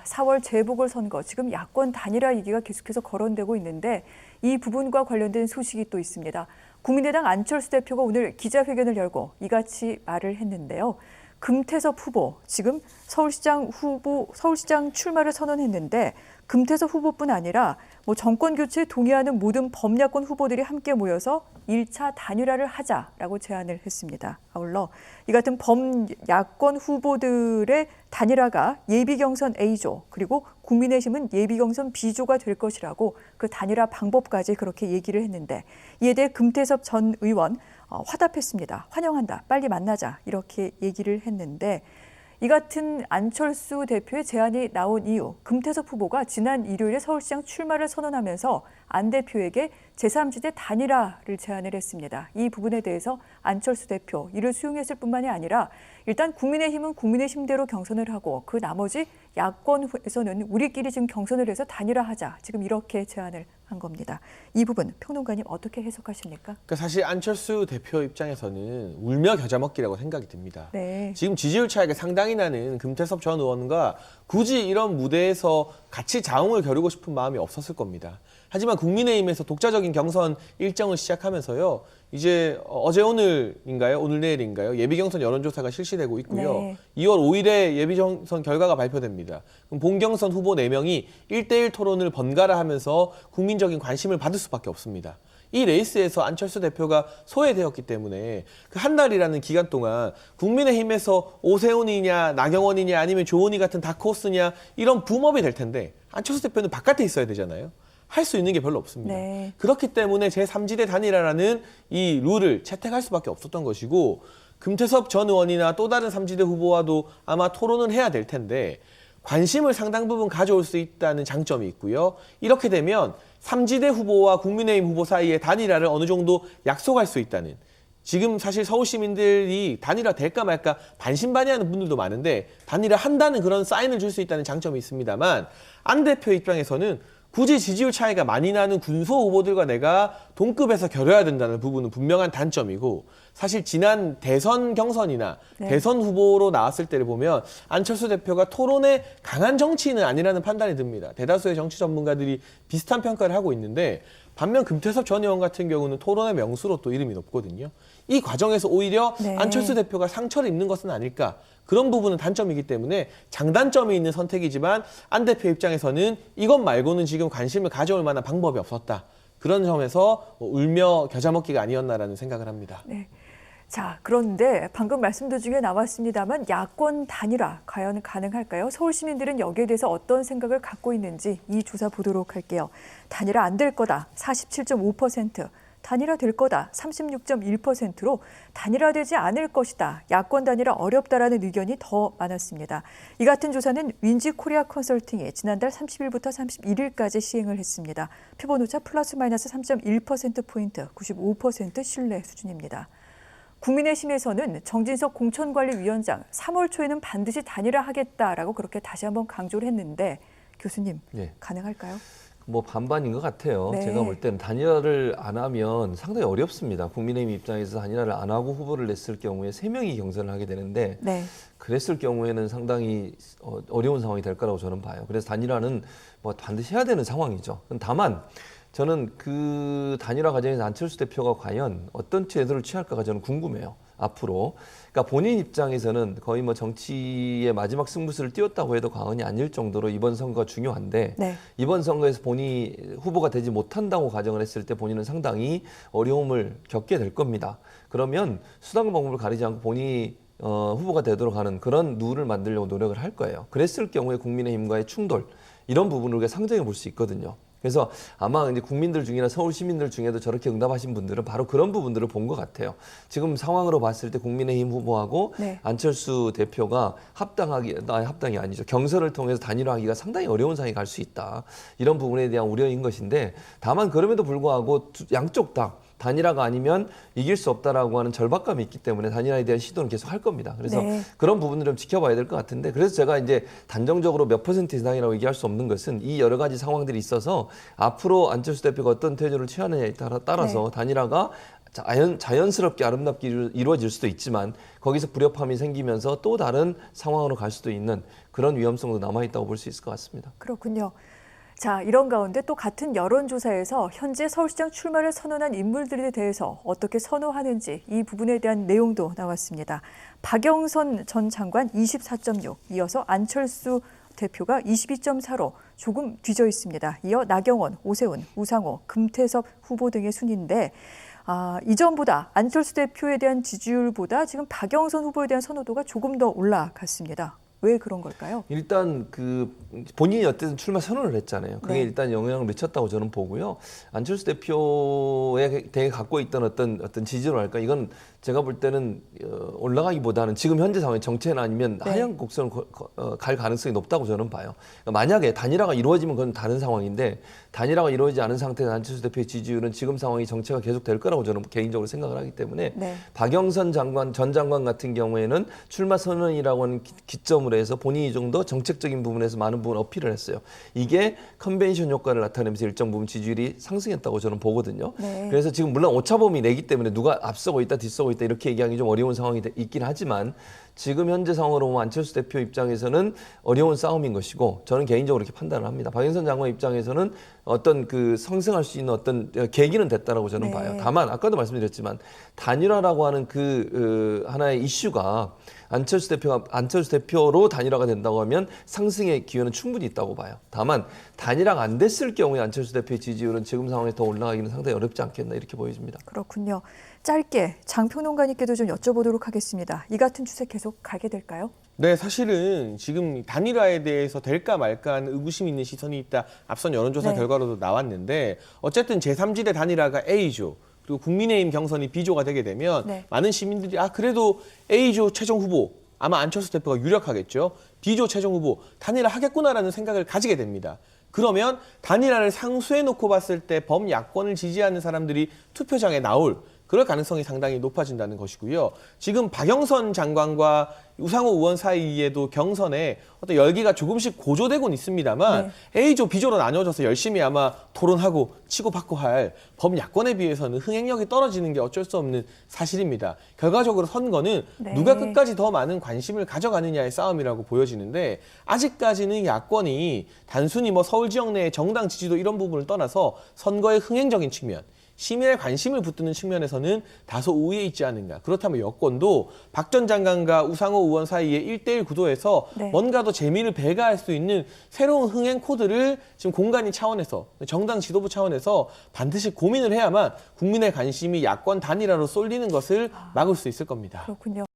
4월 재보궐선거 지금 야권 단일화 얘기가 계속해서 거론되고 있는데 이 부분과 관련된 소식이 또 있습니다. 국민의당 안철수 대표가 오늘 기자회견을 열고 이같이 말을 했는데요. 금태섭 후보 지금 서울시장 출마를 선언했는데 금태섭 후보뿐 아니라 정권 교체에 동의하는 모든 범야권 후보들이 함께 모여서 1차 단일화를 하자라고 제안을 했습니다. 아울러 이 같은 범야권 후보들의 단일화가 예비경선 A조 그리고 국민의힘은 예비경선 B조가 될 것이라고 그 단일화 방법까지 그렇게 얘기를 했는데 이에 대해 금태섭 전 의원 화답했습니다. 환영한다. 빨리 만나자. 이렇게 얘기를 했는데 이 같은 안철수 대표의 제안이 나온 이유, 금태섭 후보가 지난 일요일에 서울시장 출마를 선언하면서 안 대표에게 제3지대 단일화를 제안을 했습니다. 이 부분에 대해서 안철수 대표 이를 수용했을 뿐만이 아니라 일단 국민의힘은 국민의힘대로 경선을 하고 그 나머지 야권에서는 우리끼리 지금 경선을 해서 단일화하자. 지금 이렇게 제안을 한 겁니다. 이 부분 평론가님 어떻게 해석하십니까? 그러니까 사실 안철수 대표 입장에서는 울며 겨자 먹기라고 생각이 듭니다. 네. 지금 지지율 차이가 상당히 나는 금태섭 전 의원과 굳이 이런 무대에서 같이 자웅을 겨루고 싶은 마음이 없었을 겁니다. 하지만 국민의힘에서 독자적인 경선 일정을 시작하면서요. 이제 어제 오늘인가요? 오늘 내일인가요? 예비경선 여론조사가 실시되고 있고요. 네. 2월 5일에 예비경선 결과가 발표됩니다. 그럼 본경선 후보 4명이 1대1 토론을 번갈아 하면서 국민적인 관심을 받을 수밖에 없습니다. 이 레이스에서 안철수 대표가 소외되었기 때문에 그 한 달이라는 기간 동안 국민의힘에서 오세훈이냐 나경원이냐 아니면 조은희 같은 다크호스냐 이런 붐업이 될 텐데 안철수 대표는 바깥에 있어야 되잖아요. 할 수 있는 게 별로 없습니다. 네. 그렇기 때문에 제3지대 단일화라는 이 룰을 채택할 수밖에 없었던 것이고 금태섭 전 의원이나 또 다른 3지대 후보와도 아마 토론을 해야 될 텐데 관심을 상당 부분 가져올 수 있다는 장점이 있고요. 이렇게 되면 3지대 후보와 국민의힘 후보 사이에 단일화를 어느 정도 약속할 수 있다는 지금 사실 서울 시민들이 단일화 될까 말까 반신반의하는 분들도 많은데 단일화 한다는 그런 사인을 줄 수 있다는 장점이 있습니다만 안 대표 입장에서는 굳이 지지율 차이가 많이 나는 군소 후보들과 내가 동급에서 겨뤄야 된다는 부분은 분명한 단점이고 사실 지난 대선 경선이나 네. 대선 후보로 나왔을 때를 보면 안철수 대표가 토론에 강한 정치인은 아니라는 판단이 듭니다. 대다수의 정치 전문가들이 비슷한 평가를 하고 있는데 반면 금태섭 전 의원 같은 경우는 토론의 명수로 또 이름이 높거든요. 이 과정에서 오히려 네. 안철수 대표가 상처를 입는 것은 아닐까. 그런 부분은 단점이기 때문에 장단점이 있는 선택이지만 안 대표 입장에서는 이것 말고는 지금 관심을 가져올 만한 방법이 없었다. 그런 점에서 울며 겨자 먹기가 아니었나라는 생각을 합니다. 네. 자, 그런데 방금 말씀 도중에 나왔습니다만 야권 단일화 과연 가능할까요? 서울 시민들은 여기에 대해서 어떤 생각을 갖고 있는지 이 조사 보도록 할게요. 단일화 안 될 거다 47.5%, 단일화 될 거다 36.1%로 단일화되지 않을 것이다. 야권 단일화 어렵다라는 의견이 더 많았습니다. 이 같은 조사는 윈지 코리아 컨설팅이 지난달 30일부터 31일까지 시행을 했습니다. 표본오차 플러스 마이너스 3.1%포인트, 95% 신뢰 수준입니다. 국민의힘에서는 정진석 공천관리위원장 3월 초에는 반드시 단일화하겠다라고 그렇게 다시 한번 강조를 했는데 교수님 네. 가능할까요? 반반인 것 같아요. 네. 제가 볼 때는 단일화를 안 하면 상당히 어렵습니다. 국민의힘 입장에서 단일화를 안 하고 후보를 냈을 경우에 3명이 경선을 하게 되는데 네. 그랬을 경우에는 상당히 어려운 상황이 될 거라고 저는 봐요. 그래서 단일화는 반드시 해야 되는 상황이죠. 다만 저는 그 단일화 과정에서 안철수 대표가 과연 어떤 태도를 취할까가 저는 궁금해요. 앞으로. 그러니까 본인 입장에서는 거의 정치의 마지막 승부수를 띄웠다고 해도 과언이 아닐 정도로 이번 선거가 중요한데 네. 이번 선거에서 본인이 후보가 되지 못한다고 가정을 했을 때 본인은 상당히 어려움을 겪게 될 겁니다. 그러면 수단과 방법을 가리지 않고 본인이 후보가 되도록 하는 그런 룰을 만들려고 노력을 할 거예요. 그랬을 경우에 국민의힘과의 충돌 이런 부분을 우리가 상정해 볼 수 있거든요. 그래서 아마 이제 국민들 중이나 서울 시민들 중에도 저렇게 응답하신 분들은 바로 그런 부분들을 본 것 같아요. 지금 상황으로 봤을 때 국민의힘 후보하고 네. 안철수 대표가 합당이 아니죠. 경선을 통해서 단일화하기가 상당히 어려운 상황이 갈 수 있다. 이런 부분에 대한 우려인 것인데 다만 그럼에도 불구하고 양쪽 다 단일화가 아니면 이길 수 없다라고 하는 절박감이 있기 때문에 단일화에 대한 시도는 계속 할 겁니다. 그래서 네. 그런 부분들을 좀 지켜봐야 될 것 같은데 그래서 제가 이제 단정적으로 몇 퍼센트 이상이라고 얘기할 수 없는 것은 이 여러 가지 상황들이 있어서 앞으로 안철수 대표가 어떤 태도를 취하느냐에 따라서 네. 단일화가 자연스럽게 아름답게 이루어질 수도 있지만 거기서 불협화음이 생기면서 또 다른 상황으로 갈 수도 있는 그런 위험성도 남아있다고 볼 수 있을 것 같습니다. 그렇군요. 자, 이런 가운데 또 같은 여론조사에서 현재 서울시장 출마를 선언한 인물들에 대해서 어떻게 선호하는지 이 부분에 대한 내용도 나왔습니다. 박영선 전 장관 24.6, 이어서 안철수 대표가 22.4로 조금 뒤져 있습니다. 이어 나경원, 오세훈, 우상호, 금태섭 후보 등의 순인데 이전보다 안철수 대표에 대한 지지율보다 지금 박영선 후보에 대한 선호도가 조금 더 올라갔습니다. 왜 그런 걸까요? 일단 본인이 어쨌든 출마 선언을 했잖아요. 그게 네. 일단 영향을 미쳤다고 저는 보고요. 안철수 대표에 대해 갖고 있던 어떤 지지율랄까 이건 제가 볼 때는 올라가기보다는 지금 현재 상황의 정체나 아니면 네. 하향 곡선을 갈 가능성이 높다고 저는 봐요. 그러니까 만약에 단일화가 이루어지면 그건 다른 상황인데 단일화가 이루어지지 않은 상태에서 안철수 대표의 지지율은 지금 상황이 정체가 계속 될 거라고 저는 개인적으로 생각을 하기 때문에 네. 박영선 전 장관 같은 경우에는 출마 선언이라고 하는 기점으로 해서 본인이 좀 더 정책적인 부분에서 많은 부분 어필을 했어요. 이게 컨벤션 효과를 나타내면서 일정 부분 지지율이 상승했다고 저는 보거든요. 네. 그래서 지금 물론 오차범위 내기 때문에 누가 앞서고 있다 뒤서고 있다 이렇게 얘기하기 좀 어려운 상황이 있긴 하지만 지금 현재 상황으로 보면 안철수 대표 입장에서는 어려운 싸움인 것이고 저는 개인적으로 이렇게 판단을 합니다. 박영선 장관 입장에서는 어떤 성승할 수 있는 어떤 계기는 됐다라고 저는 네. 봐요. 다만 아까도 말씀드렸지만 단일화라고 하는 하나의 이슈가 안철수 대표로 단일화가 된다고 하면 상승의 기회는 충분히 있다고 봐요. 다만 단일화가 안 됐을 경우에 안철수 대표의 지지율은 지금 상황에 더 올라가기는 상당히 어렵지 않겠나 이렇게 보여집니다. 그렇군요. 짧게 장평론가님께도 좀 여쭤보도록 하겠습니다. 이 같은 추세 계속 가게 될까요? 네, 사실은 지금 단일화에 대해서 될까 말까 하는 의구심이 있는 시선이 있다. 앞선 여론조사 네. 결과로도 나왔는데 어쨌든 제3지대 단일화가 A조 그리고 국민의힘 경선이 B조가 되게 되면 네. 많은 시민들이 그래도 A조 최종 후보 아마 안철수 대표가 유력하겠죠. B조 최종 후보 단일화 하겠구나라는 생각을 가지게 됩니다. 그러면 단일화를 상수해 놓고 봤을 때 범야권을 지지하는 사람들이 투표장에 나올 그럴 가능성이 상당히 높아진다는 것이고요. 지금 박영선 장관과 우상호 의원 사이에도 경선에 어떤 열기가 조금씩 고조되고는 있습니다만 A조, B조로 나뉘어져서 열심히 아마 토론하고 치고받고 할 범야권에 비해서는 흥행력이 떨어지는 게 어쩔 수 없는 사실입니다. 결과적으로 선거는 네. 누가 끝까지 더 많은 관심을 가져가느냐의 싸움이라고 보여지는데 아직까지는 야권이 단순히 서울 지역 내의 정당 지지도 이런 부분을 떠나서 선거의 흥행적인 측면 시민의 관심을 붙드는 측면에서는 다소 우위에 있지 않은가. 그렇다면 여권도 박 전 장관과 우상호 의원 사이의 1대1 구도에서 네. 뭔가 더 재미를 배가할 수 있는 새로운 흥행 코드를 지금 공간이 차원에서 정당 지도부 차원에서 반드시 고민을 해야만 국민의 관심이 야권 단일화로 쏠리는 것을 막을 수 있을 겁니다. 그렇군요.